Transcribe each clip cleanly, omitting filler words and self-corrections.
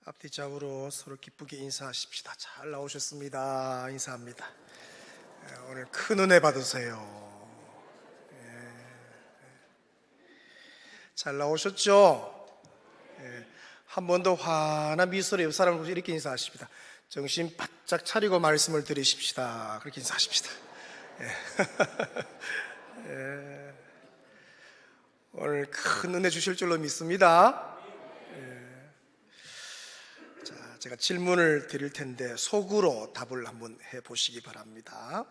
앞뒤 좌우로 서로 기쁘게 인사하십시다. 잘 나오셨습니다. 인사합니다. 오늘 큰 은혜 받으세요. 잘 나오셨죠? 한 번 더 환한 미소로 옆 사람을 이렇게 인사하십시다. 정신 바짝 차리고 말씀을 들으십시다. 그렇게 인사하십시다. 오늘 큰 은혜 주실 줄로 믿습니다. 제가 질문을 드릴 텐데 속으로 답을 한번 해보시기 바랍니다.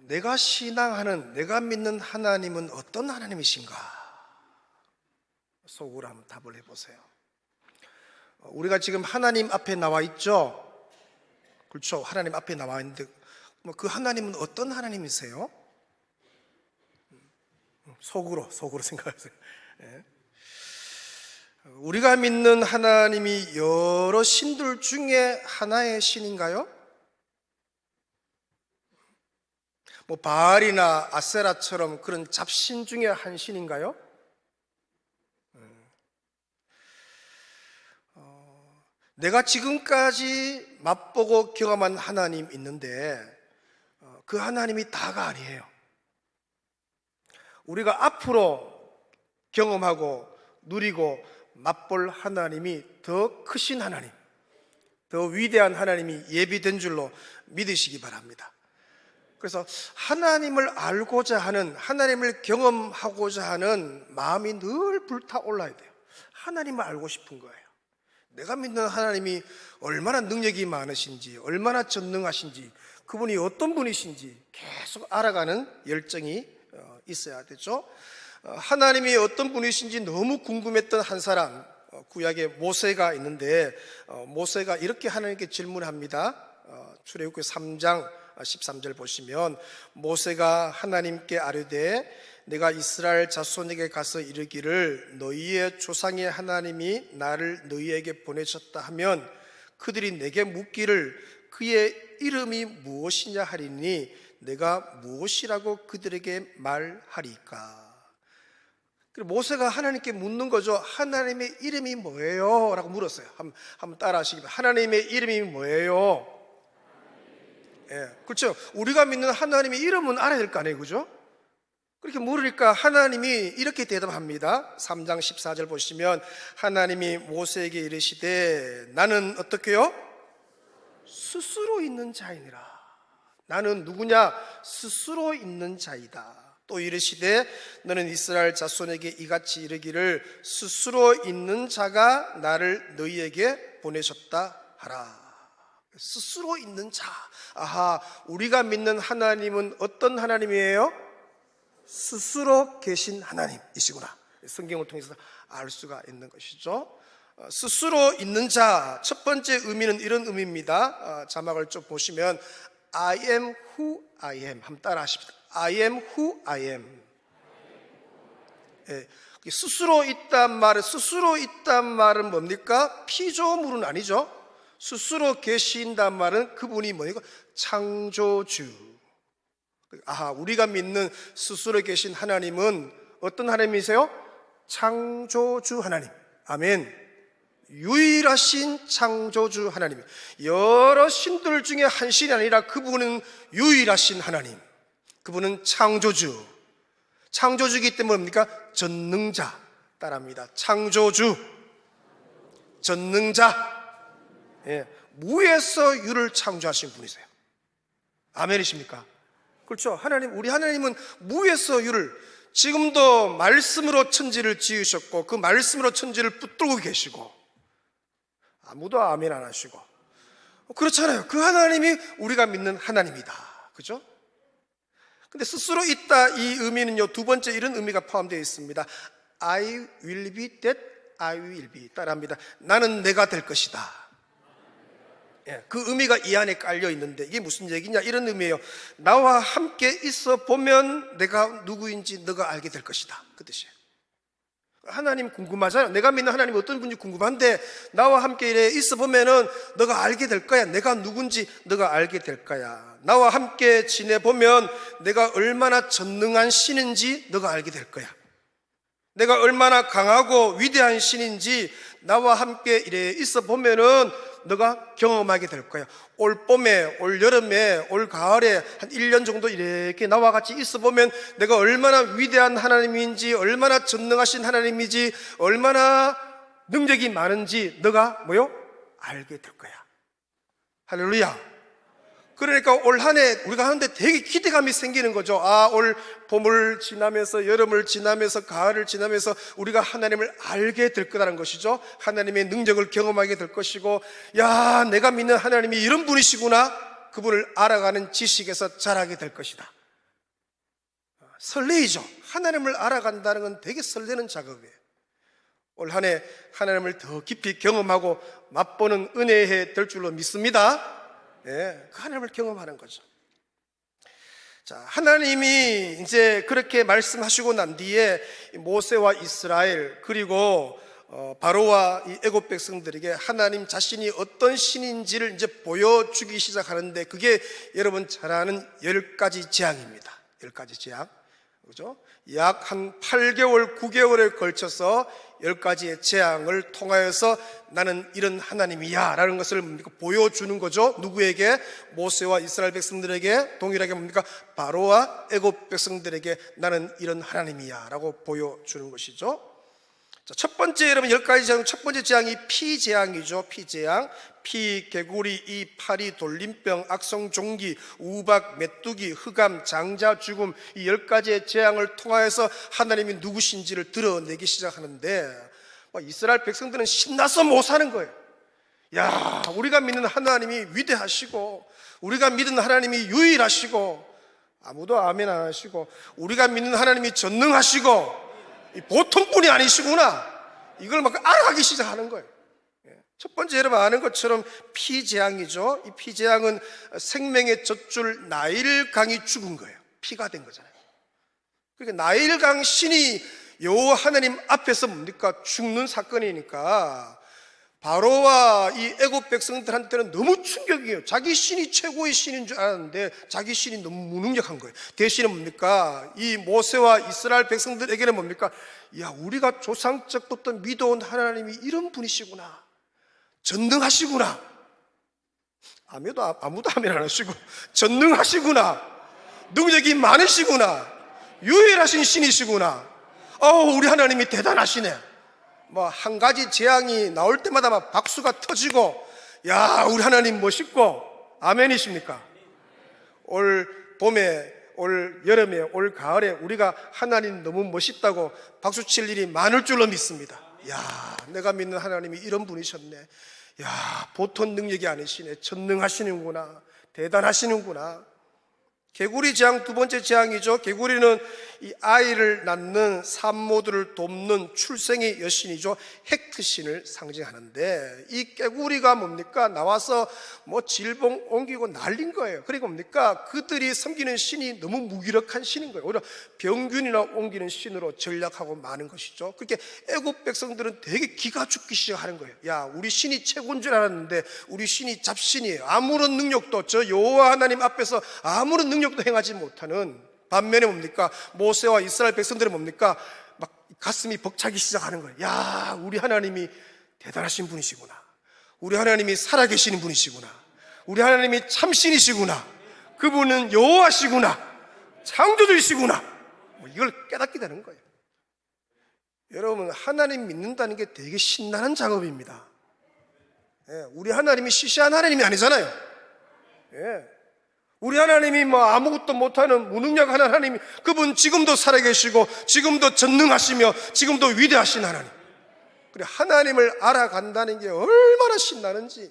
내가 신앙하는, 내가 믿는 하나님은 어떤 하나님이신가? 속으로 한번 답을 해보세요. 우리가 지금 하나님 앞에 나와 있죠? 그렇죠? 하나님 앞에 나와 있는데 그 하나님은 어떤 하나님이세요? 속으로 생각하세요. 우리가 믿는 하나님이 여러 신들 중에 하나의 신인가요? 바알이나 아세라처럼 그런 잡신 중에 한 신인가요? 내가 지금까지 맛보고 경험한 하나님 있는데 그 하나님이 다가 아니에요. 우리가 앞으로 경험하고 누리고 맛볼 하나님이 더 크신 하나님, 더 위대한 하나님이 예비된 줄로 믿으시기 바랍니다. 그래서 하나님을 알고자 하는, 하나님을 경험하고자 하는 마음이 늘 불타올라야 돼요. 하나님을 알고 싶은 거예요. 내가 믿는 하나님이 얼마나 능력이 많으신지, 얼마나 전능하신지, 그분이 어떤 분이신지 계속 알아가는 열정이 있어야 되죠. 하나님이 어떤 분이신지 너무 궁금했던 한 사람, 구약에 모세가 있는데 모세가 이렇게 하나님께 질문합니다. 출애굽기 3장 13절 보시면 모세가 하나님께 아뢰되 내가 이스라엘 자손에게 가서 이르기를 너희의 조상의 하나님이 나를 너희에게 보내셨다 하면 그들이 내게 묻기를 그의 이름이 무엇이냐 하리니 내가 무엇이라고 그들에게 말하리까? 모세가 하나님께 묻는 거죠. 하나님의 이름이 뭐예요? 라고 물었어요. 한번 따라 하시기 바랍니다. 하나님의 이름이 뭐예요? 그렇죠. 우리가 믿는 하나님의 이름은 알아야 될 거 아니에요, 그죠? 그렇게 물으니까 하나님이 이렇게 대답합니다. 3장 14절 보시면 하나님이 모세에게 이르시되 나는 어떻게요? 스스로 있는 자이니라. 나는 누구냐? 스스로 있는 자이다. 또 이르시되 너는 이스라엘 자손에게 이같이 이르기를 스스로 있는 자가 나를 너희에게 보내셨다 하라. 스스로 있는 자. 아하, 우리가 믿는 하나님은 어떤 하나님이에요? 스스로 계신 하나님이시구나. 성경을 통해서 알 수가 있는 것이죠. 스스로 있는 자, 첫 번째 의미는 이런 의미입니다. 자막을 좀 보시면 I am who I am. 한번 따라 하십시다. I am who I am. 스스로 있단 말은 뭡니까? 피조물은 아니죠. 스스로 계신단 말은 그분이 뭐니까? 창조주. 아하, 우리가 믿는 스스로 계신 하나님은 어떤 하나님이세요? 창조주 하나님. 아멘. 유일하신 창조주 하나님. 여러 신들 중에 한 신이 아니라 그분은 유일하신 하나님. 그분은 창조주. 창조주이기 때문에 뭡니까? 전능자. 따라합니다. 창조주, 전능자. 무에서 유를 창조하신 분이세요. 아멘이십니까? 그렇죠. 우리 하나님은 무에서 유를, 지금도 말씀으로 천지를 지으셨고 그 말씀으로 천지를 붙들고 계시고 아무도 아멘 안 하시고 그렇잖아요. 그 하나님이 우리가 믿는 하나님이다. 그죠? 근데 스스로 있다, 이 의미는요, 두 번째 이런 의미가 포함되어 있습니다. I will be that I will be. 따라합니다. 나는 내가 될 것이다. 그 의미가 이 안에 깔려 있는데 이게 무슨 얘기냐? 이런 의미예요. 나와 함께 있어 보면 내가 누구인지 너가 알게 될 것이다. 그 뜻이에요. 하나님 궁금하잖아요. 내가 믿는 하나님이 어떤 분인지 궁금한데 나와 함께 있어 보면은 너가 알게 될 거야. 내가 누군지 너가 알게 될 거야. 나와 함께 지내보면 내가 얼마나 전능한 신인지 너가 알게 될 거야. 내가 얼마나 강하고 위대한 신인지 나와 함께 이래 있어 보면은 너가 경험하게 될 거야. 올 봄에, 올 여름에, 올 가을에 한 1년 정도 이렇게 나와 같이 있어 보면 내가 얼마나 위대한 하나님인지, 얼마나 전능하신 하나님인지, 얼마나 능력이 많은지 너가 알게 될 거야. 할렐루야. 그러니까 올 한 해 우리가 하는데 되게 기대감이 생기는 거죠. 올 봄을 지나면서, 여름을 지나면서, 가을을 지나면서 우리가 하나님을 알게 될 거라는 것이죠. 하나님의 능력을 경험하게 될 것이고, 야, 내가 믿는 하나님이 이런 분이시구나, 그분을 알아가는 지식에서 자라게 될 것이다. 설레이죠. 하나님을 알아간다는 건 되게 설레는 작업이에요. 올 한 해 하나님을 더 깊이 경험하고 맛보는 은혜의 해 될 줄로 믿습니다. 예, 그 하나님을 경험하는 거죠. 자, 하나님이 이제 그렇게 말씀하시고 난 뒤에 모세와 이스라엘, 그리고 바로와 이 애굽 백성들에게 하나님 자신이 어떤 신인지를 이제 보여주기 시작하는데, 그게 여러분 잘 아는 10가지 재앙입니다. 10가지 재앙. 그죠? 약 한 8개월, 9개월에 걸쳐서 10가지의 재앙을 통하여서 나는 이런 하나님이야 라는 것을 보여주는 거죠. 누구에게? 모세와 이스라엘 백성들에게, 동일하게 바로와 애굽 백성들에게 나는 이런 하나님이야 라고 보여주는 것이죠. 자, 첫 번째, 여러분 10가지 재앙, 첫 번째 재앙이 피재앙이죠. 피재앙. 피, 개구리, 이, 파리, 돌림병, 악성 종기, 우박, 메뚜기, 흑암, 장자, 죽음, 이 10가지의 재앙을 통하여서 하나님이 누구신지를 드러내기 시작하는데, 이스라엘 백성들은 신나서 못 사는 거예요. 야, 우리가 믿는 하나님이 위대하시고, 우리가 믿는 하나님이 유일하시고, 아무도 아멘 안 하시고, 우리가 믿는 하나님이 전능하시고 보통 분이 아니시구나, 이걸 막 알아가기 시작하는 거예요. 첫 번째, 여러분 아는 것처럼 피재앙이죠. 이 피재앙은 생명의 젖줄 나일강이 죽은 거예요. 피가 된 거잖아요. 그러니까 나일강 신이 여호와 하나님 앞에서 죽는 사건이니까 바로와 이 애굽 백성들한테는 너무 충격이에요. 자기 신이 최고의 신인 줄 알았는데 자기 신이 너무 무능력한 거예요. 대신에 이 모세와 이스라엘 백성들에게는 야, 우리가 조상적부터 믿어온 하나님이 이런 분이시구나, 전능하시구나, 아무도 아멘 안 하시고, 전능하시구나, 능력이 많으시구나, 유일하신 신이시구나, 우리 하나님이 대단하시네. 한 가지 재앙이 나올 때마다 막 박수가 터지고, 야, 우리 하나님 멋있고, 아멘이십니까? 올 봄에, 올 여름에, 올 가을에 우리가 하나님 너무 멋있다고 박수 칠 일이 많을 줄로 믿습니다. 야, 내가 믿는 하나님이 이런 분이셨네. 야, 보통 능력이 아니시네. 전능하시는구나, 대단하시는구나. 개구리 재앙, 두 번째 재앙이죠. 개구리는 이 아이를 낳는 산모들을 돕는 출생의 여신이죠. 헥트신을 상징하는데, 이 개구리가 나와서 질병 옮기고 난린 거예요. 그러니까 그들이 섬기는 신이 너무 무기력한 신인 거예요. 오히려 병균이나 옮기는 신으로 전략하고 마는 것이죠. 그렇게 애굽 백성들은 되게 기가 죽기 시작하는 거예요. 야, 우리 신이 최고인 줄 알았는데 우리 신이 잡신이에요. 아무런 능력도, 저 여호와 하나님 앞에서 아무런 능력도 행하지 못하는. 반면에 모세와 이스라엘 백성들은 막 가슴이 벅차기 시작하는 거예요. 야, 우리 하나님이 대단하신 분이시구나, 우리 하나님이 살아계시는 분이시구나, 우리 하나님이 참신이시구나, 그분은 여호와시구나, 창조주이시구나, 이걸 깨닫게 되는 거예요. 여러분, 하나님 믿는다는 게 되게 신나는 작업입니다. 우리 하나님이 시시한 하나님이 아니잖아요. 우리 하나님이 아무것도 못하는 무능력한 하나님이, 그분 지금도 살아계시고 지금도 전능하시며 지금도 위대하신 하나님. 그래, 하나님을 알아간다는 게 얼마나 신나는지.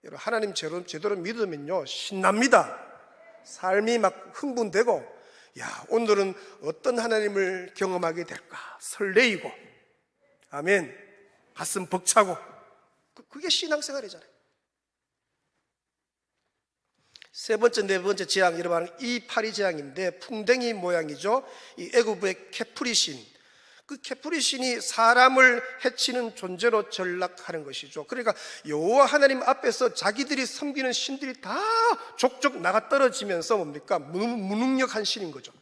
여러분, 하나님 제대로 믿으면요 신납니다. 삶이 막 흥분되고, 야, 오늘은 어떤 하나님을 경험하게 될까 설레이고, 아멘, 가슴 벅차고, 그게 신앙생활이잖아요. 세 번째, 네 번째 재앙, 여러분 이 파리 재앙인데, 풍뎅이 모양이죠. 이 애굽의 캐프리신, 그 캐프리신이 사람을 해치는 존재로 전락하는 것이죠. 그러니까 여호와 하나님 앞에서 자기들이 섬기는 신들이 다 족족 나가 떨어지면서 무능력한 신인 거죠.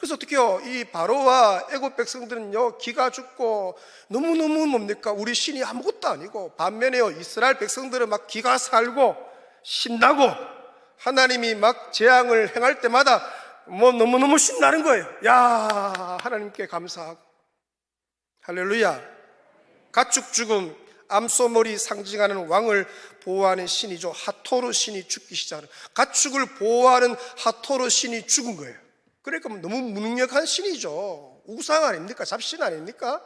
그래서 어떻게요? 이 바로와 애굽 백성들은요, 기가 죽고 너무너무 뭡니까? 우리 신이 아무것도 아니고, 반면에요, 이스라엘 백성들은 막 기가 살고 신나고 하나님이 막 재앙을 행할 때마다 뭐 너무너무 신나는 거예요. 야, 하나님께 감사하고. 할렐루야. 가축 죽음, 암소머리 상징하는 왕을 보호하는 신이죠. 하토르 신이 죽기 시작하는, 가축을 보호하는 하토르 신이 죽은 거예요. 그러니까 너무 무능력한 신이죠. 우상 아닙니까? 잡신 아닙니까?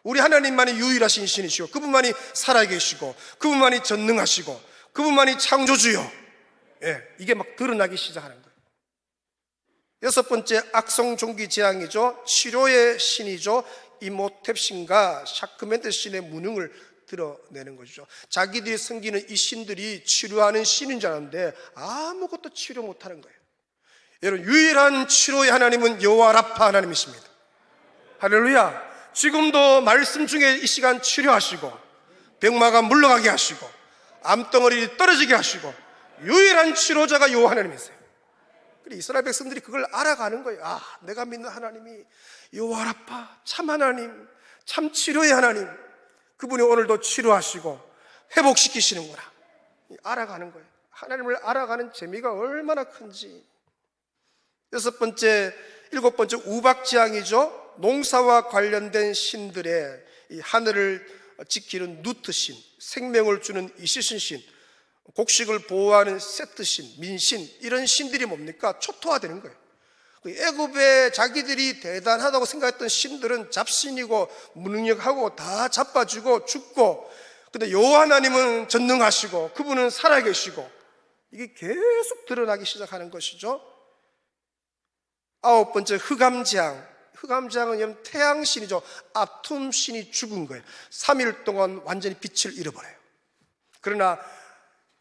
우리 하나님만이 유일하신 신이시고, 그분만이 살아계시고, 그분만이 전능하시고, 그분만이 창조주요. 예, 이게 막 드러나기 시작하는 거예요. 여섯 번째, 악성 종기 재앙이죠. 치료의 신이죠. 이모탭 신과 샤크멘트 신의 무능을 드러내는 것이죠. 자기들이 섬기는 이 신들이 치료하는 신인 줄 알았는데 아무것도 치료 못하는 거예요. 여러분, 유일한 치료의 하나님은 여호와 라파 하나님이십니다. 할렐루야. 지금도 말씀 중에 이 시간 치료하시고, 병마가 물러가게 하시고, 암덩어리 떨어지게 하시고, 유일한 치료자가 여호와 하나님이세요. 이스라엘 백성들이 그걸 알아가는 거예요. 아, 내가 믿는 하나님이 여호와 라파, 참 하나님, 참 치료의 하나님, 그분이 오늘도 치료하시고 회복시키시는구나. 알아가는 거예요. 하나님을 알아가는 재미가 얼마나 큰지. 여섯 번째, 일곱 번째, 우박지향이죠. 농사와 관련된 신들의 이 하늘을 지키는 누트신, 생명을 주는 이시신신, 곡식을 보호하는 세트신, 민신, 이런 신들이 뭡니까? 초토화되는 거예요. 애굽에 자기들이 대단하다고 생각했던 신들은 잡신이고 무능력하고 다 자빠지고 죽고, 근데 여호와 하나님은 전능하시고 그분은 살아계시고, 이게 계속 드러나기 시작하는 것이죠. 아홉 번째, 흑암재앙. 흑암재앙은 여러분 태양신이죠. 아툼신이 죽은 거예요. 3일 동안 완전히 빛을 잃어버려요. 그러나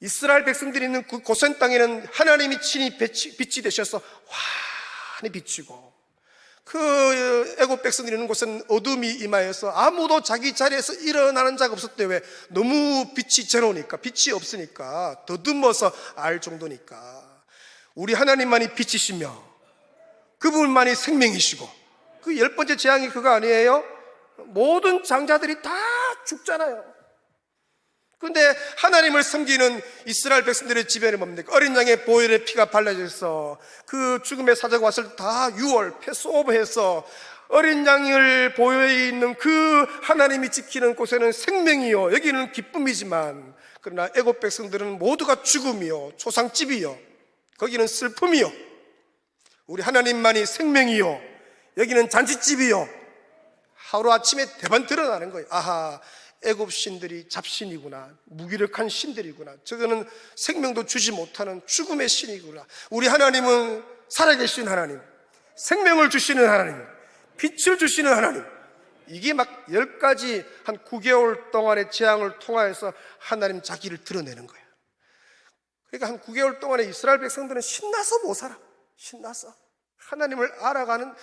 이스라엘 백성들이 있는 그 고센 땅에는 하나님이 친히 빛이 되셔서 환히 비치고, 그 애굽 백성들이 있는 곳은 어둠이 임하여서 아무도 자기 자리에서 일어나는 자가 없었대요. 왜? 너무 빛이 제로니까, 빛이 없으니까, 더듬어서 알 정도니까. 우리 하나님만이 빛이시며 그분만이 생명이시고, 그 열 번째 재앙이 그거 아니에요? 모든 장자들이 다 죽잖아요. 그런데 하나님을 섬기는 이스라엘 백성들의 집에는 뭡니까? 어린 양의 보혈의 피가 발라져서 그 죽음의 사자가 왔을 때 다 유월, 패스오버해서 어린 양을 보혈에 있는 그 하나님이 지키는 곳에는 생명이요, 여기는 기쁨이지만, 그러나 애굽 백성들은 모두가 죽음이요, 초상집이요, 거기는 슬픔이요, 우리 하나님만이 생명이요, 여기는 잔치집이요. 하루아침에 대반 드러나는 거예요. 아하, 애굽 신들이 잡신이구나, 무기력한 신들이구나, 저거는 생명도 주지 못하는 죽음의 신이구나. 우리 하나님은 살아계신 하나님, 생명을 주시는 하나님, 빛을 주시는 하나님. 이게 막 10가지 한 9개월 동안의 재앙을 통하여서 하나님 자기를 드러내는 거예요. 그러니까 한 9개월 동안에 이스라엘 백성들은 신나서 못 살아. 신나서 하나님을 알아가는, 야,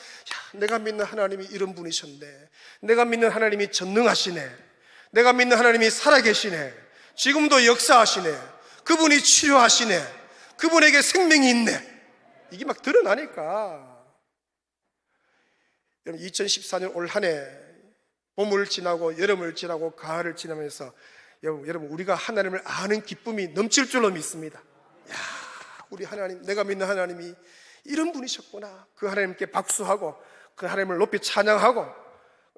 내가 믿는 하나님이 이런 분이셨네, 내가 믿는 하나님이 전능하시네, 내가 믿는 하나님이 살아계시네, 지금도 역사하시네, 그분이 치료하시네, 그분에게 생명이 있네. 이게 막 드러나니까. 여러분, 2014년 올 한 해 봄을 지나고 여름을 지나고 가을을 지나면서 여러분 우리가 하나님을 아는 기쁨이 넘칠 줄로 믿습니다. 야, 우리 하나님, 내가 믿는 하나님이 이런 분이셨구나. 그 하나님께 박수하고 그 하나님을 높이 찬양하고,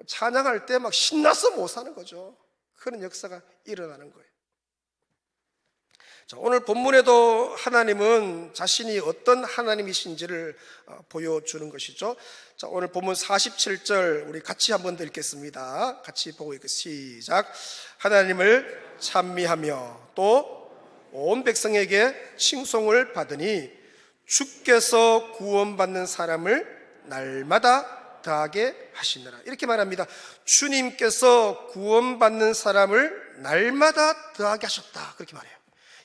찬양할 때 막 신나서 못 사는 거죠. 그런 역사가 일어나는 거예요. 자, 오늘 본문에도 하나님은 자신이 어떤 하나님이신지를 보여주는 것이죠. 자, 오늘 본문 47절 우리 같이 한번 읽겠습니다. 같이 보고 읽겠습니다. 시작. 하나님을 찬미하며 또 온 백성에게 칭송을 받으니 주께서 구원받는 사람을 날마다 더하게 하시느라. 이렇게 말합니다. 주님께서 구원받는 사람을 날마다 더하게 하셨다, 그렇게 말해요.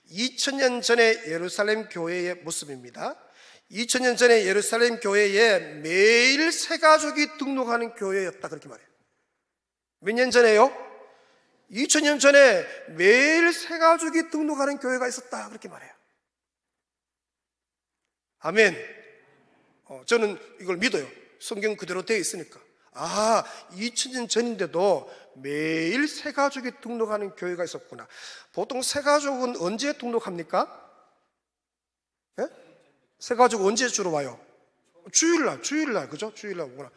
2000년 전의 예루살렘 교회의 모습입니다. 2000년 전의 예루살렘 교회에 매일 새 가족이 등록하는 교회였다, 그렇게 말해요. 몇 년 전에요? 2000년 전에 매일 새 가족이 등록하는 교회가 있었다, 그렇게 말해요. 아멘. 저는 이걸 믿어요. 성경 그대로 되어 있으니까. 2000년 전인데도 매일 새가족이 등록하는 교회가 있었구나. 보통 새가족은 언제 등록합니까? 예? 새가족 언제 주로 와요? 주일날, 그죠? 주일날 오구나.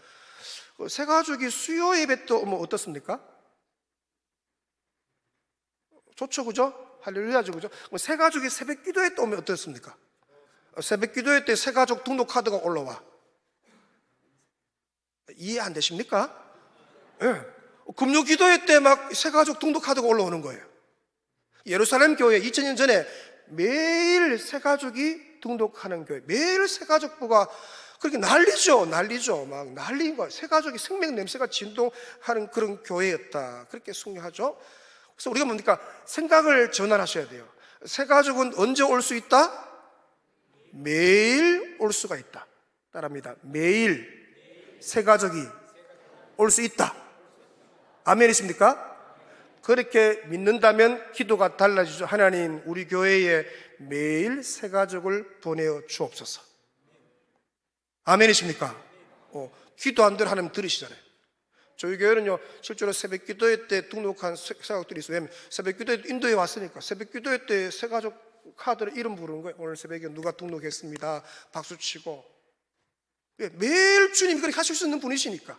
새가족이 수요 예배 때 오면 어떻습니까? 좋죠, 그죠? 할렐루야죠, 그죠? 새가족이 새벽 기도회 때 오면 어떻습니까? 새벽 기도회 때 새가족 등록 카드가 올라와. 이해 안 되십니까? 예. 금요 기도회 때 막 새가족 등록 카드가 올라오는 거예요. 예루살렘 교회 2000년 전에 매일 새가족이 등록하는 교회, 매일 새가족부가 그렇게 난리죠. 막 난리인 거예요. 새가족이 생명 냄새가 진동하는 그런 교회였다. 그렇게 숭려하죠. 그래서 우리가 뭡니까? 생각을 전환하셔야 돼요. 새가족은 언제 올 수 있다? 매일 올 수가 있다. 따라합니다. 매일 새가족이 올 수 있다. 아멘이십니까? 그렇게 믿는다면 기도가 달라지죠. 하나님, 우리 교회에 매일 새가족을 보내어 주옵소서. 아멘이십니까? 기도 안 되는 하나님 들으시잖아요. 저희 교회는요, 실제로 새벽 기도회 때 등록한 새가족들이 있어요. 왜냐면 새벽 기도회 인도에 왔으니까 새벽 기도회 때 새가족 카드를 이름 부르는 거예요. 오늘 새벽에 누가 등록했습니다. 박수 치고. 매일 주님이 그렇게 하실 수 있는 분이시니까.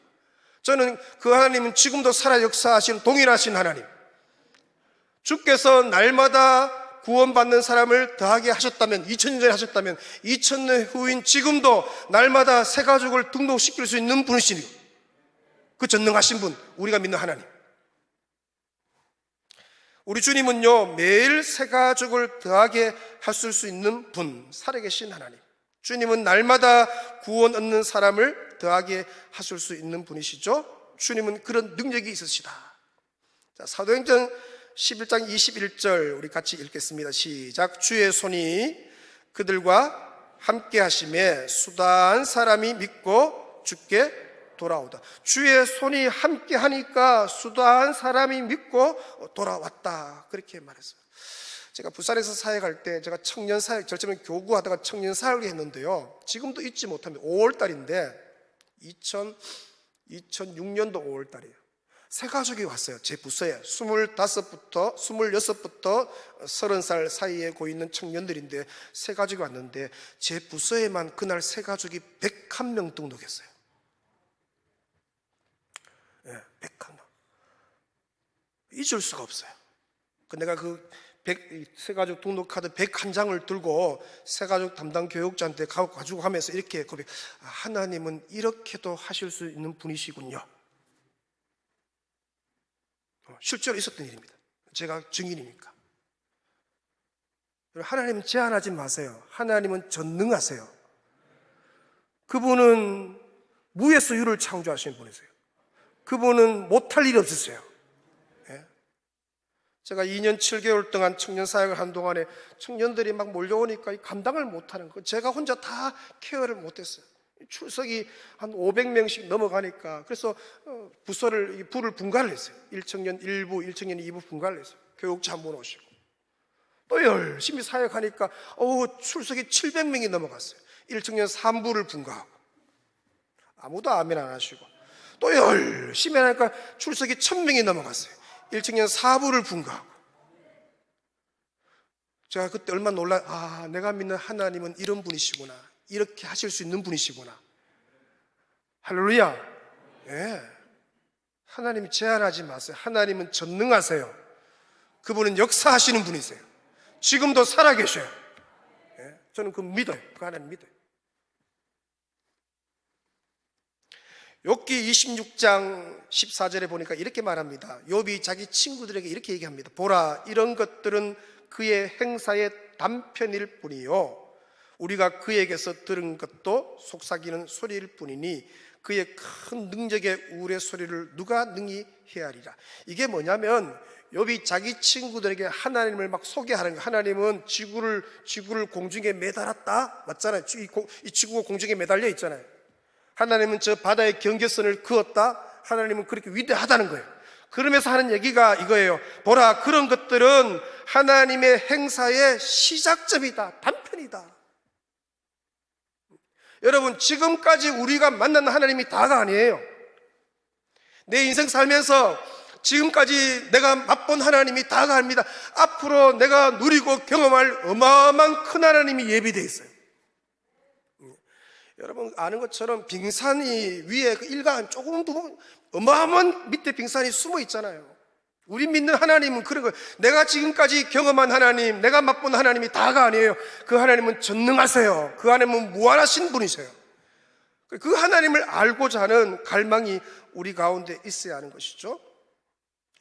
저는 그 하나님은 지금도 살아 역사하시는 동일하신 하나님. 주께서 날마다 구원받는 사람을 더하게 하셨다면, 2000년 전에 하셨다면 2000년 후인 지금도 날마다 새가족을 등록시킬 수 있는 분이시니, 그 전능하신 분, 우리가 믿는 하나님. 우리 주님은요, 매일 새가족을 더하게 하실 수 있는 분, 살아계신 하나님. 주님은 날마다 구원 얻는 사람을 더하게 하실 수 있는 분이시죠. 주님은 그런 능력이 있으시다. 자, 사도행전 11장 21절 우리 같이 읽겠습니다. 시작. 주의 손이 그들과 함께 하심에 수다한 사람이 믿고 주께 돌아오다. 주의 손이 함께 하니까 수다한 사람이 믿고 돌아왔다. 그렇게 말했어요. 제가 부산에서 사역할 때 제가 청년 사역, 절차면 교구하다가 청년 사역을 했는데요. 지금도 잊지 못합니다. 5월달인데 2006년도 5월달이에요. 새 가족이 왔어요. 제 부서에 26부터 30살 사이에 고 있는 청년들인데 새 가족이 왔는데 제 부서에만 그날 새 가족이 101명 등록했어요. 네, 101명. 잊을 수가 없어요. 내가 새가족 등록카드 101장을 들고 새가족 담당 교육자한테 가지고 가면서 이렇게 고백, 하나님은 이렇게도 하실 수 있는 분이시군요. 실제로 있었던 일입니다. 제가 증인이니까. 하나님은 제한하지 마세요. 하나님은 전능하세요. 그분은 무에서 유를 창조하신 분이세요. 그분은 못할 일이 없으세요. 제가 2년 7개월 동안 청년 사역을 한 동안에 청년들이 막 몰려오니까 감당을 못하는 거, 제가 혼자 다 케어를 못했어요. 출석이 한 500명씩 넘어가니까, 그래서 부서를 부를 분갈을 했어요. 1청년 1부, 1청년 2부 분갈을 했어요. 교육자 한 분 오시고 또 열심히 사역하니까 출석이 700명이 넘어갔어요. 1청년 3부를 분가하고 아무도 아멘 안 하시고 또 열심히 하니까 출석이 1000명이 넘어갔어요. 1청년 4부를 분가하고. 제가 그때 얼마나 놀라, 내가 믿는 하나님은 이런 분이시구나, 이렇게 하실 수 있는 분이시구나. 할렐루야. 예. 하나님이 제한하지 마세요. 하나님은 전능하세요. 그분은 역사하시는 분이세요. 지금도 살아계셔요. 예. 저는 그 믿어요. 그 하나님 믿어요. 욥기 26장 14절에 보니까 이렇게 말합니다. 욥이 자기 친구들에게 이렇게 얘기합니다. 보라, 이런 것들은 그의 행사의 단편일 뿐이요, 우리가 그에게서 들은 것도 속삭이는 소리일 뿐이니 그의 큰 능력의 우울의 소리를 누가 능히 헤아리라. 이게 뭐냐면 욥이 자기 친구들에게 하나님을 막 소개하는 거예요. 하나님은 지구를 공중에 매달았다, 맞잖아요. 이 지구가 공중에 매달려 있잖아요. 하나님은 저 바다의 경계선을 그었다. 하나님은 그렇게 위대하다는 거예요. 그러면서 하는 얘기가 이거예요. 보라, 그런 것들은 하나님의 행사의 시작점이다, 단편이다. 여러분, 지금까지 우리가 만난 하나님이 다가 아니에요. 내 인생 살면서 지금까지 내가 맛본 하나님이 다가 아닙니다. 앞으로 내가 누리고 경험할 어마어마한 큰 하나님이 예비되어 있어요. 여러분 아는 것처럼 빙산이 위에 그 일간 조금 더 어마어마한 밑에 빙산이 숨어 있잖아요. 우리 믿는 하나님은 그런 거예요. 내가 지금까지 경험한 하나님, 내가 맛본 하나님이 다가 아니에요. 그 하나님은 전능하세요. 그 하나님은 무한하신 분이세요. 그 하나님을 알고자 하는 갈망이 우리 가운데 있어야 하는 것이죠.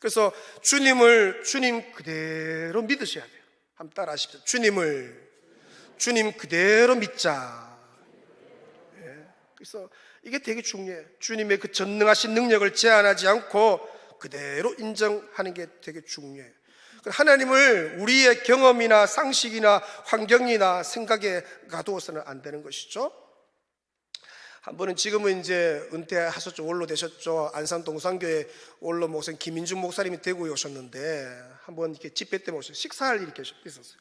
그래서 주님 그대로 믿으셔야 돼요. 한번 따라 하십시오. 주님 그대로 믿자. 그래서 이게 되게 중요해요. 주님의 그 전능하신 능력을 제한하지 않고 그대로 인정하는 게 되게 중요해요. 하나님을 우리의 경험이나 상식이나 환경이나 생각에 가두어서는 안 되는 것이죠. 한 번은 지금은 이제 은퇴하셨죠. 원로 되셨죠. 안산 동산교회 원로 목사님 김인중 목사님이 대구에 오셨는데 한번 이렇게 집회 때 오셔서 식사할 일이 있었어요.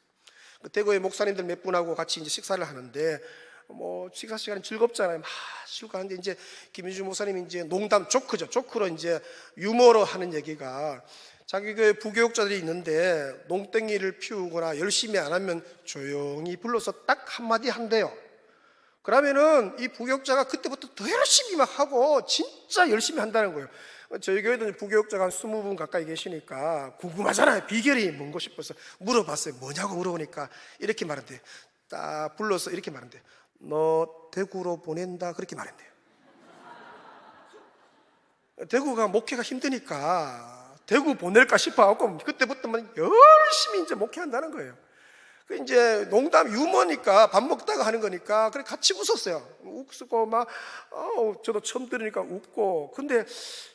대구의 목사님들 몇 분하고 같이 이제 식사를 하는데 식사 시간이 즐겁잖아요. 막 쉬고 하는데 이제 김인중 목사님이 이제 농담 조크로 이제 유머로 하는 얘기가 자기 교회 부교육자들이 있는데 농땡이를 피우거나 열심히 안 하면 조용히 불러서 딱 한마디 한대요. 그러면은 이 부교육자가 그때부터 더 열심히 막 하고 진짜 열심히 한다는 거예요. 저희 교회도 부교육자가 한 20분 가까이 계시니까 궁금하잖아요. 비결이 뭔가 싶어서 물어봤어요. 뭐냐고 물어보니까 이렇게 말한대요. 딱 불러서 이렇게 말한대요. 너 대구로 보낸다 그렇게 말한대요. 대구가 목회가 힘드니까 대구 보낼까 싶어갖고 그때부터만 열심히 이제 목회한다는 거예요. 그 이제 농담 유머니까 밥 먹다가 하는 거니까 그래 같이 웃었어요. 웃고 막 저도 처음 들으니까 웃고. 근데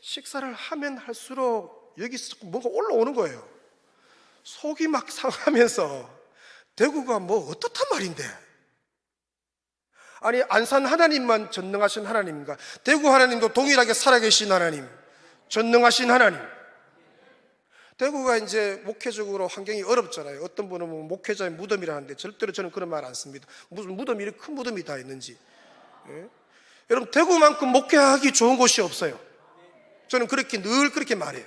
식사를 하면 할수록 여기서 뭔가 올라오는 거예요. 속이 막 상하면서 대구가 뭐 어떻단 말인데, 아니 안산 하나님만 전능하신 하나님인가? 대구 하나님도 동일하게 살아계신 하나님, 전능하신 하나님. 대구가 이제 목회적으로 환경이 어렵잖아요. 어떤 분은 목회자의 무덤이라 하는데 절대로 저는 그런 말 안 씁니다. 무슨 무덤이 이렇게 큰 무덤이 다 있는지. 예? 여러분 대구만큼 목회하기 좋은 곳이 없어요. 저는 늘 그렇게 말해요.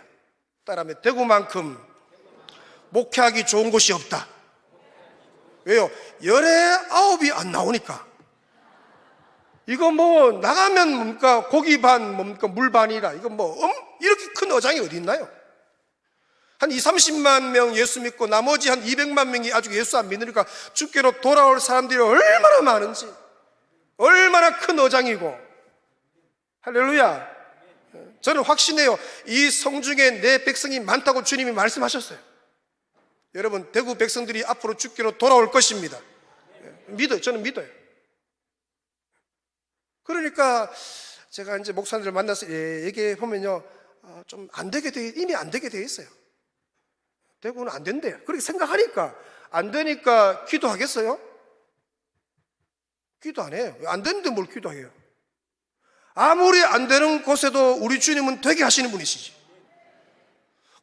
따라하면 대구만큼 목회하기 좋은 곳이 없다. 왜요? 열에 9이 안 나오니까. 이거 나가면 뭡니까? 고기 반 뭡니까? 물 반이라. 이거 이렇게 큰 어장이 어디 있나요? 한 20-30만 명 예수 믿고 나머지 한 200만 명이 아직 예수 안 믿으니까 주께로 돌아올 사람들이 얼마나 많은지, 얼마나 큰 어장이고. 할렐루야. 저는 확신해요. 이 성중에 내 백성이 많다고 주님이 말씀하셨어요. 여러분 대구 백성들이 앞으로 주께로 돌아올 것입니다. 믿어요. 저는 믿어요. 그러니까 제가 이제 목사님들 만나서 얘기해 보면요, 좀 이미 안 되게 돼 있어요. 대구는 안 된대요. 그렇게 생각하니까 안 되니까 기도하겠어요? 기도 안 해요. 안 되는데 뭘 기도해요? 아무리 안 되는 곳에도 우리 주님은 되게 하시는 분이시지.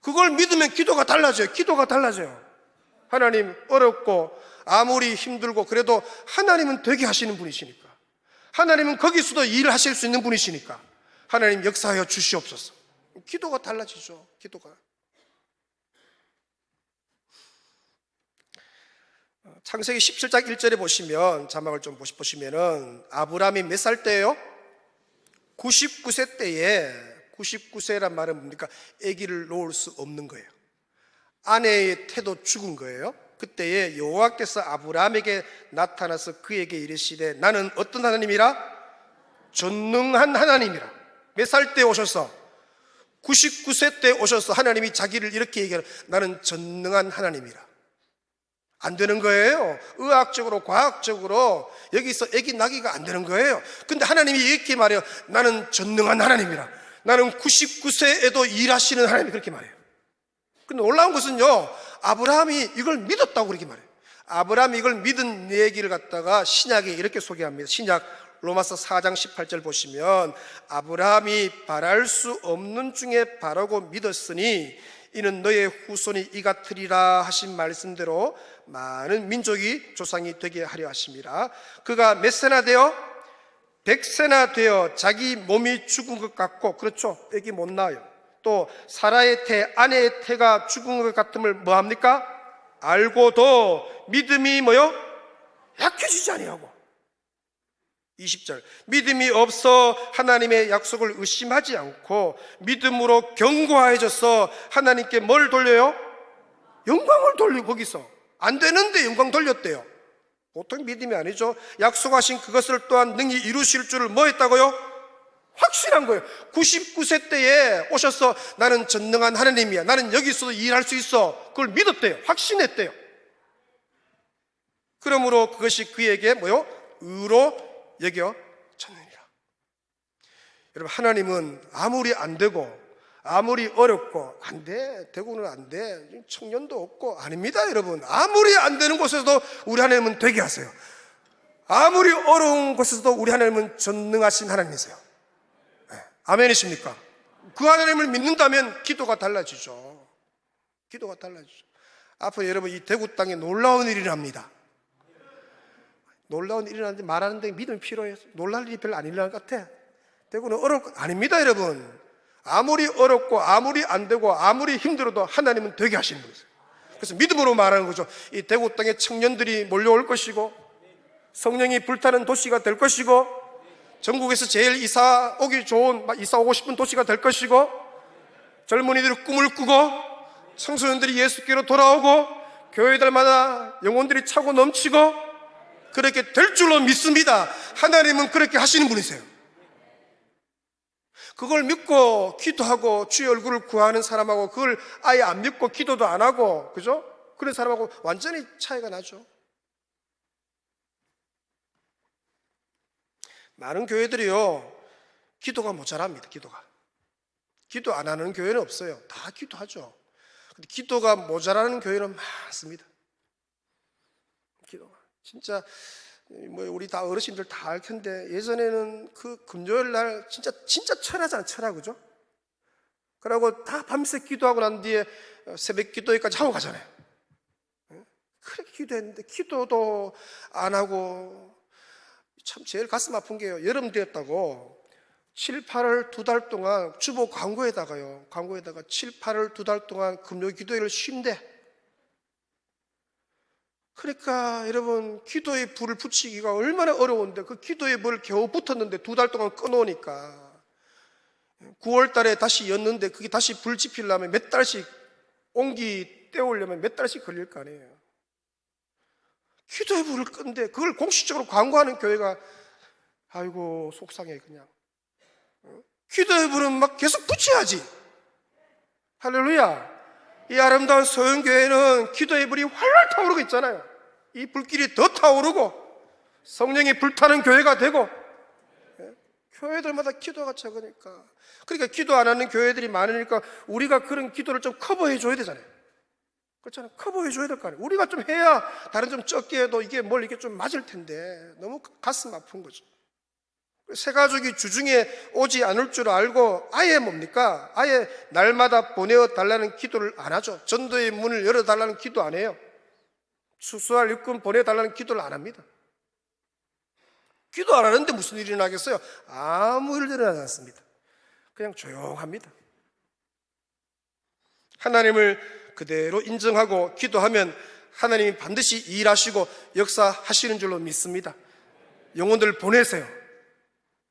그걸 믿으면 기도가 달라져요. 하나님 어렵고 아무리 힘들고 그래도 하나님은 되게 하시는 분이시니까, 하나님은 거기서도 일을 하실 수 있는 분이시니까 하나님 역사하여 주시옵소서. 기도가 달라지죠. 기도가. 창세기 17장 1절에 보시면, 자막을 좀 보시면은 아브라함이 몇 살 때예요? 99세 때에, 99세란 말은 뭡니까? 아기를 놓을 수 없는 거예요. 아내의 태도 죽은 거예요. 그때에 여호와께서 아브라함에게 나타나서 그에게 이르시되 나는 어떤 하나님이라? 전능한 하나님이라. 몇 살 때 오셔서? 99세 때 오셔서 하나님이 자기를 이렇게 얘기하는, 나는 전능한 하나님이라. 안 되는 거예요. 의학적으로 과학적으로 여기서 아기 낳기가 안 되는 거예요. 근데 하나님이 이렇게 말해요. 나는 전능한 하나님이라. 나는 99세에도 일하시는 하나님이 그렇게 말해요. 근데 놀라운 것은요, 아브라함이 이걸 믿었다고 그렇게 말해요. 아브라함이 이걸 믿은 얘기를 갖다가 신약에 이렇게 소개합니다. 신약 로마서 4장 18절 보시면, 아브라함이 바랄 수 없는 중에 바라고 믿었으니 이는 너의 후손이 이 같으리라 하신 말씀대로 많은 민족이 조상이 되게 하려 하심이라. 그가 몇 세나 되어? 100세나 되어 자기 몸이 죽은 것 같고, 그렇죠, 애기 못 낳아요. 또 사라의 태, 아내의 태가 죽은 것 같음을 뭐합니까? 알고도 믿음이 뭐요? 약해지지 아니하고. 20절, 믿음이 없어 하나님의 약속을 의심하지 않고 믿음으로 견고해져서 하나님께 뭘 돌려요? 영광을 돌리고. 거기서 안 되는데 영광 돌렸대요. 보통 믿음이 아니죠. 약속하신 그것을 또한 능히 이루실 줄을 뭐 했다고요? 확신한 거예요. 99세 때에 오셔서 나는 전능한 하나님이야, 나는 여기서도 일할 수 있어, 그걸 믿었대요. 확신했대요. 그러므로 그것이 그에게 뭐요? 의로 여겨졌느니라. 여러분, 하나님은 아무리 안 되고 아무리 어렵고 안 돼, 되고는 안 돼, 청년도 없고, 아닙니다. 여러분, 아무리 안 되는 곳에서도 우리 하나님은 되게 하세요. 아무리 어려운 곳에서도 우리 하나님은 전능하신 하나님이세요. 네. 아멘이십니까? 그 하나님을 믿는다면 기도가 달라지죠. 기도가 달라지죠. 앞으로 여러분, 이 대구 땅에 놀라운 일이 일어납니다. 놀라운 일이 일어나는데 말하는데 믿음이 필요해요. 놀랄 일이 별로 안 일어날 것 같아. 대구는 어렵고, 아닙니다. 여러분, 아무리 어렵고 아무리 안 되고 아무리 힘들어도 하나님은 되게 하시는 분이세요. 그래서 믿음으로 말하는 거죠. 이 대구 땅에 청년들이 몰려올 것이고, 성령이 불타는 도시가 될 것이고, 전국에서 제일 이사 오기 좋은, 이사 오고 싶은 도시가 될 것이고, 젊은이들이 꿈을 꾸고 청소년들이 예수께로 돌아오고 교회들마다 영혼들이 차고 넘치고 그렇게 될 줄로 믿습니다. 하나님은 그렇게 하시는 분이세요. 그걸 믿고 기도하고 주의 얼굴을 구하는 사람하고 그걸 아예 안 믿고 기도도 안 하고, 그죠? 그런 사람하고 완전히 차이가 나죠. 많은 교회들이요, 기도가 모자랍니다. 기도 안 하는 교회는 없어요. 다 기도하죠. 근데 기도가 모자라는 교회는 많습니다. 기도가 진짜 우리 다 어르신들 다 알 텐데, 예전에는 그 금요일 날 진짜 철야잖아, 철야, 그죠? 그러고 다 밤새 기도하고 난 뒤에 새벽 기도회까지 하고 가잖아요. 그렇게 기도했는데 기도도 안 하고, 참 제일 가슴 아픈 게요, 여름 되었다고 7, 8월 2달 동안 주보 광고에다가 7, 8월 2달 동안 금요 기도회를 쉰대. 그러니까 여러분, 기도의 불을 붙이기가 얼마나 어려운데 그 기도의 불 겨우 붙었는데 2달 동안 꺼놓으니까 9월 달에 다시 였는데 그게 다시 불 지피려면 몇 달씩, 온기 떼우려면 몇 달씩 걸릴 거 아니에요. 기도의 불을 끄는데 그걸 공식적으로 광고하는 교회가, 아이고 속상해. 그냥 기도의 불은 막 계속 붙여야지. 할렐루야. 이 아름다운 소영교회는 기도의 불이 활활 타오르고 있잖아요. 이 불길이 더 타오르고 성령이 불타는 교회가 되고, 교회들마다 기도가 적으니까, 그러니까 기도 안 하는 교회들이 많으니까 우리가 그런 기도를 좀 커버해 줘야 되잖아요. 그렇잖아요. 커버해 줘야 될 거 아니에요. 우리가 좀 해야 다른 좀 적게 해도 이게 이게 좀 맞을 텐데 너무 가슴 아픈 거죠. 새 가족이 주중에 오지 않을 줄 알고 아예 뭡니까? 아예 날마다 보내어 달라는 기도를 안 하죠. 전도의 문을 열어 달라는 기도 안 해요. 수수할 일꾼 보내달라는 기도를 안 합니다. 기도 안 하는데 무슨 일이 나겠어요? 아무 일도 일어나지 않습니다. 그냥 조용합니다. 하나님을 그대로 인정하고 기도하면 하나님이 반드시 일하시고 역사하시는 줄로 믿습니다. 영혼들을 보내세요.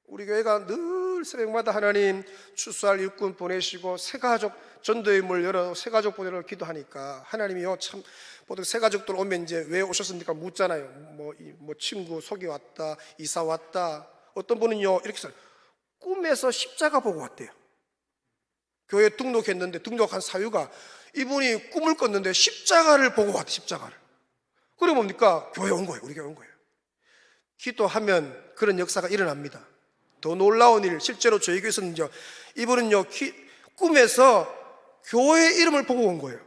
우리 교회가 늘 새벽마다 하나님 추수할 일꾼 보내시고 새가족 전도의 문을 열어 새가족 보내러 기도하니까 하나님이요, 참 보통 새가족들 오면 이제 왜 오셨습니까 묻잖아요. 뭐 친구 소개 왔다, 이사 왔다. 어떤 분은요 이렇게 써요. 꿈에서 십자가 보고 왔대요. 교회 등록했는데 등록한 사유가 이분이 꿈을 꿨는데 십자가를 보고 왔대. 십자가를. 그래 뭡니까? 교회 온 거예요. 우리 교회 온 거예요. 기도하면 그런 역사가 일어납니다. 더 놀라운 일, 실제로 저희 교회에서는요, 이분은요 꿈에서 교회 이름을 보고 온 거예요.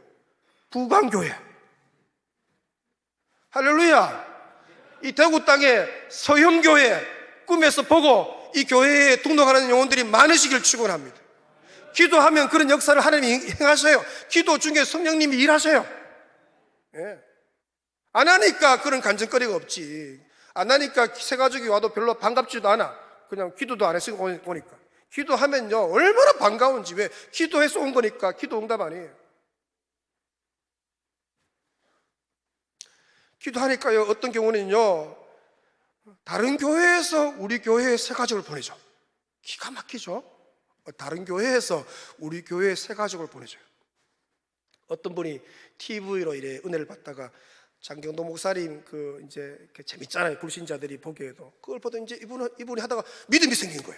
부광교회. 할렐루야. 이 대구 땅에 서형교회 꿈에서 보고 이 교회에 등록하는 영혼들이 많으시길 축원합니다. 기도하면 그런 역사를 하나님이 행하셔요. 기도 중에 성령님이 일하셔요. 안 하니까 그런 간증거리가 없지. 안 하니까 새 가족이 와도 별로 반갑지도 않아. 그냥 기도도 안 했으니까 오니까. 기도하면요 얼마나 반가운지. 왜? 기도해서 온 거니까. 기도 응답 아니에요. 기도하니까요 어떤 경우는요 다른 교회에서 우리 교회에 새 가족을 보내죠. 기가 막히죠. 다른 교회에서 우리 교회에 새 가족을 보내줘요. 어떤 분이 TV로 이래 은혜를 받다가 장경도 목사님 이제 재밌잖아요. 불신자들이 보기에도. 그걸 보던 이제 이분이 하다가 믿음이 생긴 거예요.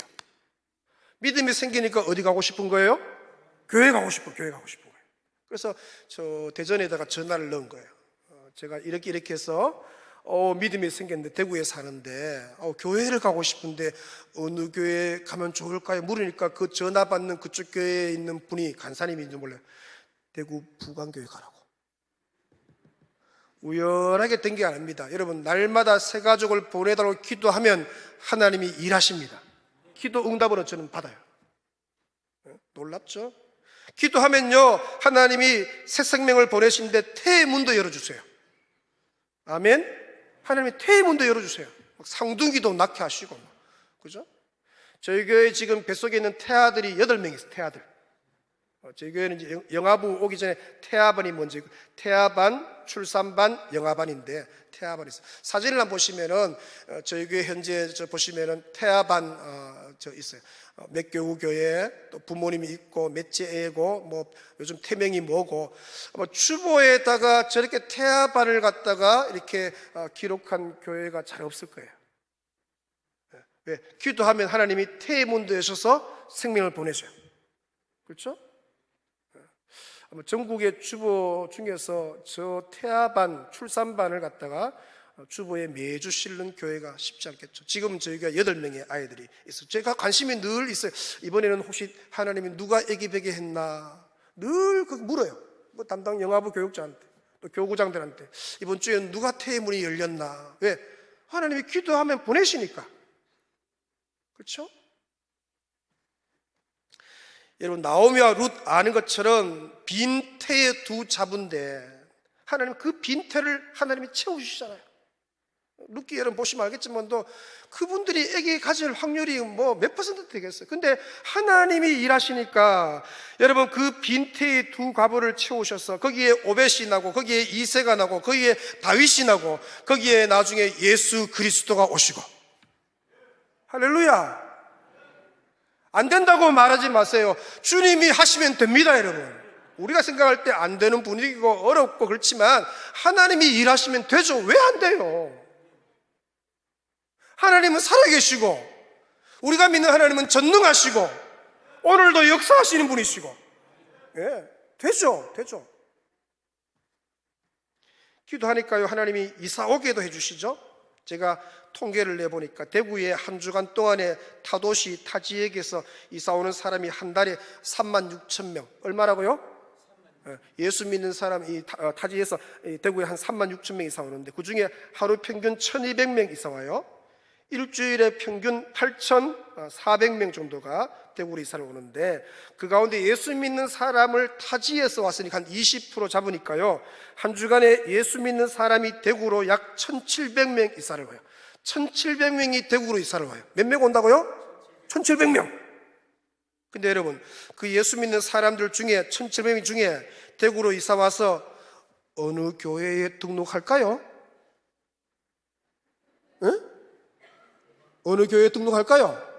믿음이 생기니까 어디 가고 싶은 거예요? 교회 가고 싶은 거예요. 그래서 저 대전에다가 전화를 넣은 거예요. 제가 이렇게 해서 믿음이 생겼는데 대구에 사는데 교회를 가고 싶은데 어느 교회 가면 좋을까요? 물으니까 그 전화 받는 그쪽 교회에 있는 분이 간사님인지 몰라요. 대구 부강교회 가라고. 우연하게 된 게 아닙니다. 여러분, 날마다 새 가족을 보내달라고 기도하면 하나님이 일하십니다. 기도 응답으로 저는 받아요. 놀랍죠? 기도하면요 하나님이 새 생명을 보내시는데 태의 문도 열어주세요. 아멘. 하나님이 태의 문도 열어주세요. 상둥이도 낳게 하시고, 그죠? 저희 교회 지금 뱃속에 있는 태아들이 8명 있어요. 태아들. 저희 교회는 이제 영아부 오기 전에 태아반이 먼저 있고, 태아반, 출산반, 영아반인데 태아반이 있어요. 사진을 한번 보시면은 저희 교회 현재 보시면은 태아반 있어요. 맥교우 교회, 또 부모님이 있고 넷째 애고 뭐 요즘 태명이 뭐고 주보에다가 저렇게 태아반을 갖다가 이렇게 기록한 교회가 잘 없을 거예요. 왜? 기도하면 하나님이 태의 문도 여셔서 생명을 보내줘요. 그렇죠? 전국의 주보 중에서 저 태아반, 출산반을 갖다가 주보에 매주 실는 교회가 쉽지 않겠죠. 지금 저희가 8명의 아이들이 있어요. 제가 관심이 늘 있어요. 이번에는 혹시 하나님이 누가 애기 베개 했나 늘 물어요. 뭐 담당 영아부 교육자한테 또 교구장들한테 이번 주에는 누가 태의 문이 열렸나. 왜? 하나님이 기도하면 보내시니까. 그렇죠? 여러분, 나오미와 룻 아는 것처럼 빈 태의 두 자분데 하나님 그 빈 태를 하나님이 채우시잖아요. 룻기 여러분 보시면 알겠지만도 그분들이 아기 가질 확률이 뭐 몇 퍼센트 되겠어요. 근데 하나님이 일하시니까 여러분 그 빈태의 두 과부를 채우셔서 거기에 오벳이 나고 거기에 이새가 나고 거기에 다윗이 나고 거기에 나중에 예수 그리스도가 오시고. 할렐루야. 안 된다고 말하지 마세요. 주님이 하시면 됩니다. 여러분, 우리가 생각할 때 안 되는 분위기고 어렵고 그렇지만 하나님이 일하시면 되죠. 왜 안 돼요? 하나님은 살아계시고 우리가 믿는 하나님은 전능하시고 오늘도 역사하시는 분이시고. 예, 되죠. 기도하니까요 하나님이 이사 오게도 해주시죠. 제가 통계를 내보니까 대구에 한 주간 동안에 타도시 타지역에서 이사 오는 사람이 한 달에 36,000명. 얼마라고요? 예수 믿는 사람이 타지에서 대구에 한 36,000명 이사 오는데 그 중에 하루 평균 1,200명 이사 와요. 일주일에 평균 8,400명 정도가 대구로 이사를 오는데 그 가운데 예수 믿는 사람을 타지에서 왔으니까 한 20% 잡으니까요 한 주간에 예수 믿는 사람이 대구로 약 1,700명 이사를 와요. 1,700명이 대구로 이사를 와요. 몇 명 온다고요? 1,700명. 근데 여러분 그 예수 믿는 사람들 중에 1,700명 중에 대구로 이사 와서 어느 교회에 등록할까요? 응? 어느 교회에 등록할까요?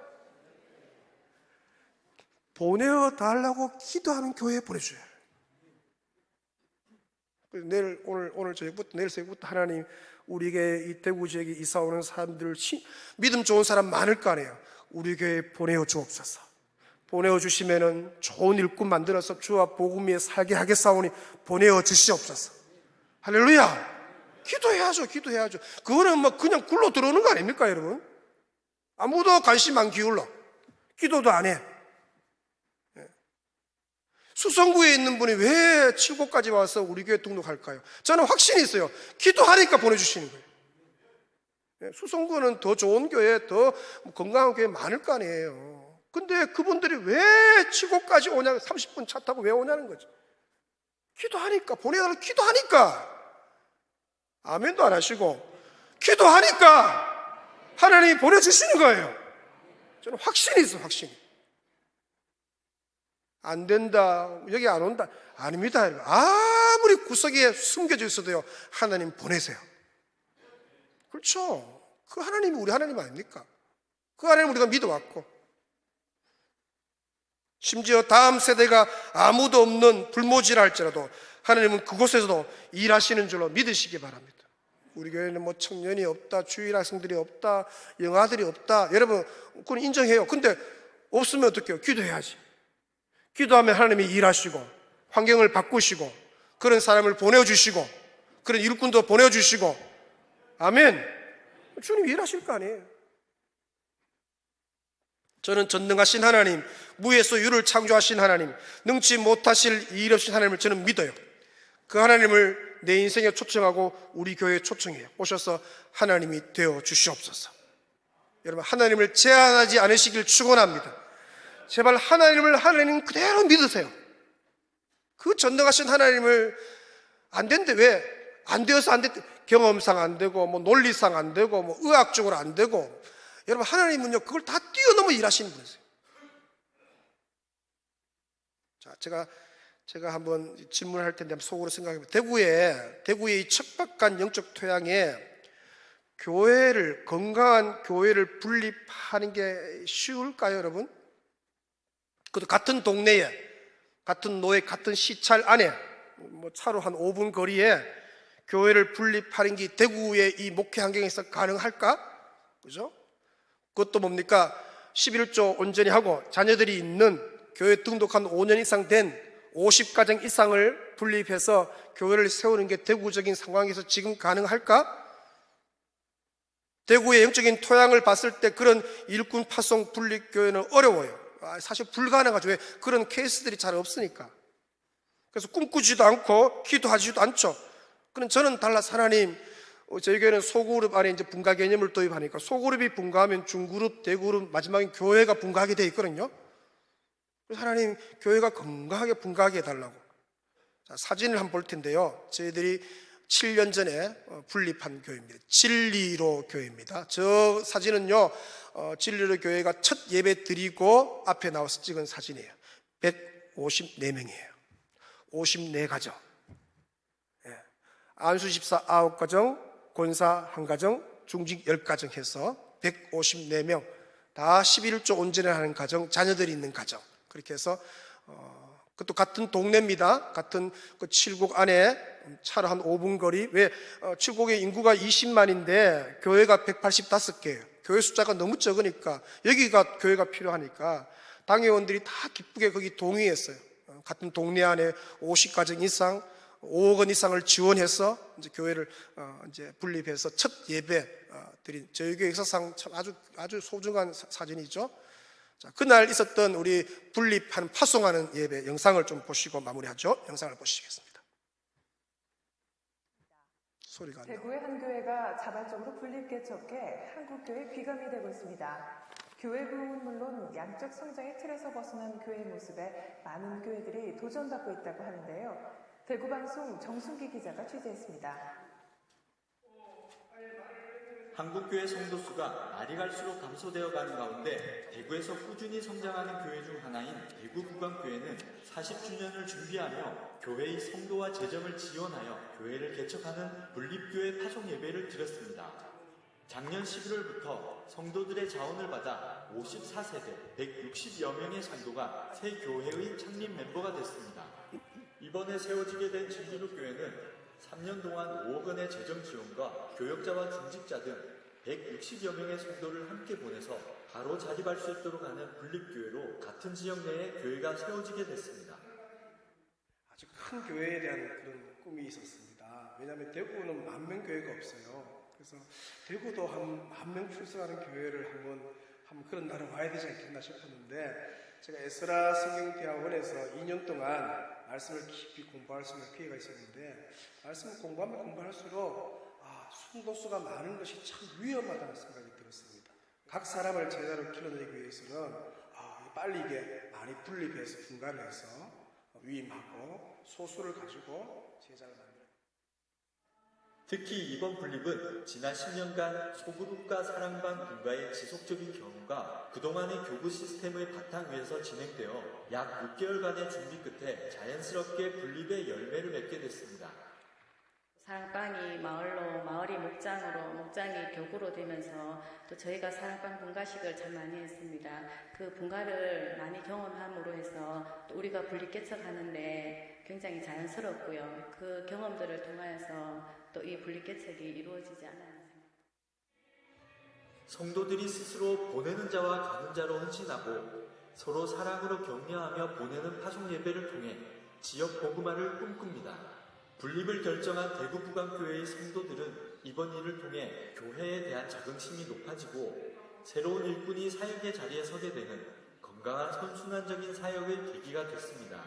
보내어달라고 기도하는 교회에 보내줘요. 내일 오늘 저녁부터 내일 새벽부터 하나님 우리에게 이 대구 지역에 이사 오는 사람들 믿음 좋은 사람 많을 거 아니에요. 우리 교회에 보내어 주옵소서. 보내어 주시면은 좋은 일꾼 만들어서 주와 복음 위에 살게 하겠사오니 보내어 주시옵소서. 할렐루야. 기도해야죠. 그거는 뭐 그냥 굴러 들어오는 거 아닙니까, 여러분? 아무도 관심 안 기울러. 기도도 안 해. 수성구에 있는 분이 왜 칠곡까지 와서 우리 교회 등록할까요? 저는 확신이 있어요. 기도하니까 보내주시는 거예요. 수성구는 더 좋은 교회, 더 건강한 교회 많을 거 아니에요. 근데 그분들이 왜 칠곡까지 오냐, 30분 차 타고 왜 오냐는 거죠. 기도하니까, 보내달라고 기도하니까. 아멘도 안 하시고 기도하니까 하나님이 보내주시는 거예요. 저는 확신이 있어요, 확신이. 안 된다, 여기 안 온다. 아닙니다. 아무리 구석에 숨겨져 있어도요, 하나님 보내세요. 그렇죠. 그 하나님이 우리 하나님 아닙니까? 그 하나님 우리가 믿어왔고, 심지어 다음 세대가 아무도 없는 불모지라 할지라도 하나님은 그곳에서도 일하시는 줄로 믿으시기 바랍니다. 우리 교회는 뭐 청년이 없다, 주일 학생들이 없다, 영아들이 없다. 여러분, 그건 인정해요. 근데 없으면 어떡해요? 기도해야지. 기도하면 하나님이 일하시고, 환경을 바꾸시고, 그런 사람을 보내주시고, 그런 일꾼도 보내주시고, 아멘. 주님이 일하실 거 아니에요. 저는 전능하신 하나님, 무에서 유를 창조하신 하나님, 능치 못하실 일 없신 하나님을 저는 믿어요. 그 하나님을 내 인생에 초청하고 우리 교회에 초청해요. 오셔서 하나님이 되어 주시옵소서. 여러분, 하나님을 제한하지 않으시길 축원합니다. 제발 하나님을 하나님 그대로 믿으세요. 그 전능하신 하나님을 안 된대. 왜? 안 되어서 안 됐대. 경험상 안 되고, 뭐 논리상 안 되고, 뭐 의학적으로 안 되고. 여러분, 하나님은요, 그걸 다 뛰어넘어 일하시는 분이세요. 자, 제가 한번 질문할 텐데 한번 속으로 생각해보면, 대구의 이 척박한 영적 토양에 건강한 교회를 분립하는 게 쉬울까요, 여러분? 그것도 같은 동네에, 같은 노예, 같은 시찰 안에, 뭐 차로 한 5분 거리에 교회를 분립하는 게 대구의 이 목회 환경에서 가능할까? 그죠? 그것도 뭡니까? 11조 온전히 하고 자녀들이 있는 교회 등록한 5년 이상 된 50가정 이상을 분립해서 교회를 세우는 게 대구적인 상황에서 지금 가능할까? 대구의 영적인 토양을 봤을 때 그런 일꾼 파송 분립교회는 어려워요. 사실 불가능하죠. 왜? 그런 케이스들이 잘 없으니까. 그래서 꿈꾸지도 않고 기도하지도 않죠. 그럼 저는 달라서 하나님, 저희 교회는 소그룹 안에 이제 분가 개념을 도입하니까 소그룹이 분가하면 중그룹, 대그룹, 마지막에 교회가 분가하게 돼 있거든요. 그래서 하나님, 교회가 건강하게 분가하게 해달라고. 자, 사진을 한번 볼 텐데요. 저희들이 7년 전에 분립한 교회입니다. 진리로 교회입니다. 저 사진은요, 진리로 교회가 첫 예배 드리고 앞에 나와서 찍은 사진이에요. 154명이에요. 54가정. 예. 안수 집사 9가정, 권사 1가정, 중직 10가정 해서 154명, 다 11조 온전히 하는 가정, 자녀들이 있는 가정. 그렇게 해서 그것도 같은 동네입니다. 같은 그 칠곡 안에 차로 한 5분 거리. 왜? 칠곡의 인구가 20만인데 교회가 185개예요. 교회 숫자가 너무 적으니까, 여기가 교회가 필요하니까 당회원들이 다 기쁘게 거기 동의했어요. 같은 동네 안에 50가정 이상, 5억 원 이상을 지원해서 이제 교회를 이제 분립해서 첫 예배 드린, 저희 교회 역사상 참 아주 소중한 사진이죠. 자, 그날 있었던 우리 분립하는, 파송하는 예배 영상을 좀 보시고 마무리하죠. 영상을 보시겠습니다. 소리가 안 나요. 대구의 한 교회가 자발적으로 분립 개척해 한국교회 귀감이 되고 있습니다. 교회 부흥은 물론 양적 성장의 틀에서 벗어난 교회의 모습에 많은 교회들이 도전받고 있다고 하는데요. 대구방송 정순기 기자가 취재했습니다. 한국교회 성도수가 날이 갈수록 감소되어 가는 가운데 대구에서 꾸준히 성장하는 교회 중 하나인 대구구감교회는 40주년을 준비하며 교회의 성도와 재정을 지원하여 교회를 개척하는 분립교회 파송 예배를 드렸습니다. 작년 11월부터 성도들의 자원을 받아 54세대 160여 명의 성도가 새 교회의 창립 멤버가 됐습니다. 이번에 세워지게 된 진리로교회는 3년 동안 5억 원의 재정 지원과 교역자와 중직자 등 160여 명의 성도를 함께 보내서 바로 자립할 수 있도록 하는 분립교회로 같은 지역 내에 교회가 세워지게 됐습니다. 아주 큰 교회에 대한 그런 꿈이 있었습니다. 왜냐하면 대구는 10,000명 교회가 없어요. 그래서 대구도 한 10,000명 출석하는 교회를 한번 그런 날은 와야 되지 않겠나 싶었는데, 제가 에스라 성경대학원에서 2년 동안 말씀을 깊이 공부할 수 있는 기회가 있었는데, 말씀을 공부하면 공부할수록 순도수가 많은 것이 참 위험하다는 생각이 들었습니다. 각 사람을 제자로 길러내기 위해서는 빨리 이게 많이 분립해서 분간을 해서 위임하고 소수를 가지고 제자를 만들어야 됩니다. 특히 이번 분립은 지난 10년간 소그룹과 사랑방 분가의 지속적인 경우가 그동안의 교구 시스템의 바탕 위에서 진행되어 약 6개월간의 준비 끝에 자연스럽게 분립의 열매를 맺게 됐습니다. 사랑방이 마을로, 마을이 목장으로, 목장이 교구로 되면서 또 저희가 사랑방 분가식을 참 많이 했습니다. 그 분가를 많이 경험함으로 해서 또 우리가 분립 개척하는데 굉장히 자연스럽고요. 그 경험들을 통하여서 또 이 분립 개척이 이루어지지 않았나 생각합니다. 성도들이 스스로 보내는 자와 가는 자로 헌신하고 서로 사랑으로 격려하며 보내는 파송 예배를 통해 지역 복음화를 꿈꿉니다. 분립을 결정한 대구부강교회의 성도들은 이번 일을 통해 교회에 대한 자긍심이 높아지고 새로운 일꾼이 사역의 자리에 서게 되는 건강한 선순환적인 사역의 계기가 됐습니다.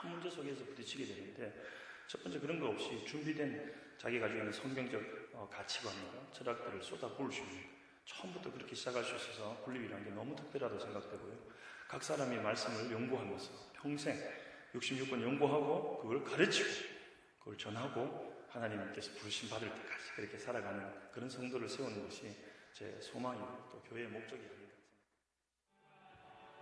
여러 문제 속에서 부딪히게 되는데 첫 번째 그런 거 없이 준비된 자기 가지고 있는 성경적 가치관과 철학들을 쏟아부을 수 있는 처음부터 그렇게 시작할 수 있어서 분립이라는 게 너무 특별하다고 생각되고요. 각 사람이 말씀을 연구하면서 평생 66번 연구하고 그걸 가르치고 그걸 전하고 하나님께서 부르심 받을 때까지 그렇게 살아가는 그런 성도를 세우는 것이 제 소망이고 또 교회의 목적이 아닌가.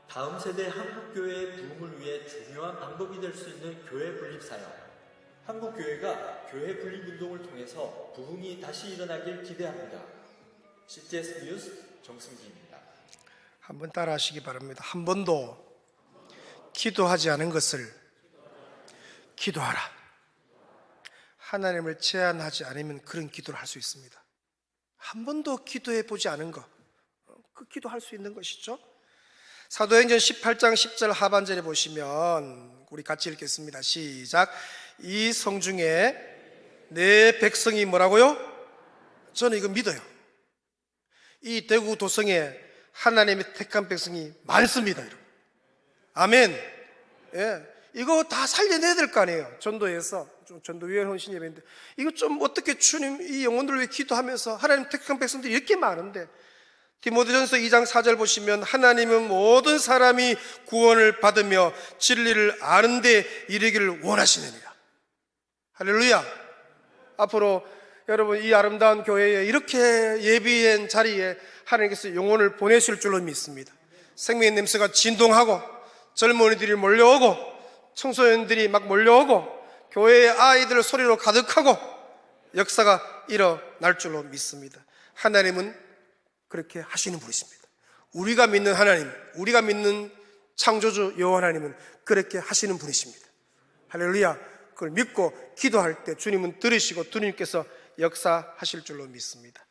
다음 세대 한국교회의 부흥을 위해 중요한 방법이 될 수 있는 교회 분립 사역. 한국교회가 교회 분립운동을 통해서 부흥이 다시 일어나길 기대합니다. CTS 뉴스 정승기입니다. 한번 따라 하시기 바랍니다. 한 번도 기도하지 않은 것을 기도하라. 하나님을 제한하지 않으면 그런 기도를 할 수 있습니다. 한 번도 기도해 보지 않은 것, 그 기도할 수 있는 것이죠. 사도행전 18장 10절 하반절에 보시면 우리 같이 읽겠습니다. 시작. 이 성중에 내 백성이 뭐라고요? 저는 이거 믿어요. 이 대구 도성에 하나님의 택한 백성이 많습니다. 여러분. 아멘. 예, 이거 다 살려내야 될 거 아니에요. 전도에서 전도위원 헌신 예배인데 이거 좀 어떻게 주님 이 영혼들을 위해 기도하면서 하나님 택한 백성들이 이렇게 많은데 디모데전서 2장 4절 보시면 하나님은 모든 사람이 구원을 받으며 진리를 아는 데 이르기를 원하시느니라. 할렐루야. 앞으로 여러분 이 아름다운 교회에 이렇게 예비한 자리에 하나님께서 영혼을 보내실 줄로 믿습니다. 생명의 냄새가 진동하고 젊은이들이 몰려오고 청소년들이 막 몰려오고 교회의 아이들 소리로 가득하고 역사가 일어날 줄로 믿습니다. 하나님은 그렇게 하시는 분이십니다. 우리가 믿는 하나님, 우리가 믿는 창조주 여호와 하나님은 그렇게 하시는 분이십니다. 할렐루야. 그걸 믿고 기도할 때 주님은 들으시고 주님께서 역사하실 줄로 믿습니다.